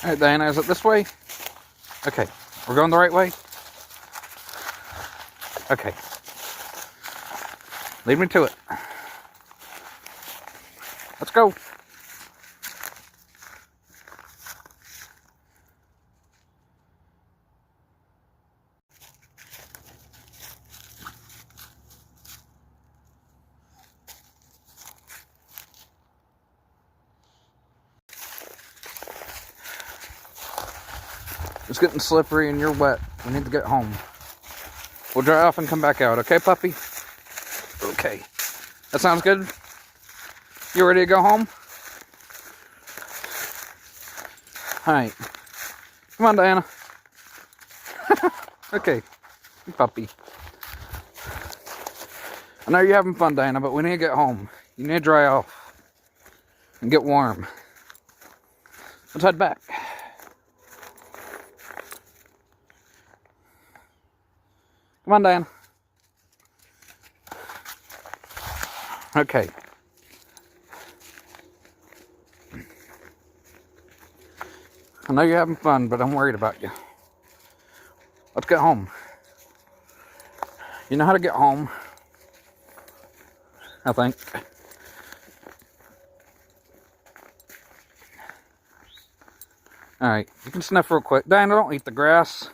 All right, Diana, is it this way? Okay, we're going the right way? Okay. Lead me to it. Let's go. It's getting slippery and you're wet. We need to get home. We'll dry off and come back out, okay, puppy? Okay. That sounds good? You ready to go home? Alright. Come on, Diana. Okay. Puppy. I know you're having fun, Diana, but we need to get home. You need to dry off and get warm. Let's head back. Come on, Diana. Okay. I know you're having fun, but I'm worried about you. Let's get home. You know how to get home, I think. Alright, you can sniff real quick. Diana, don't eat the grass.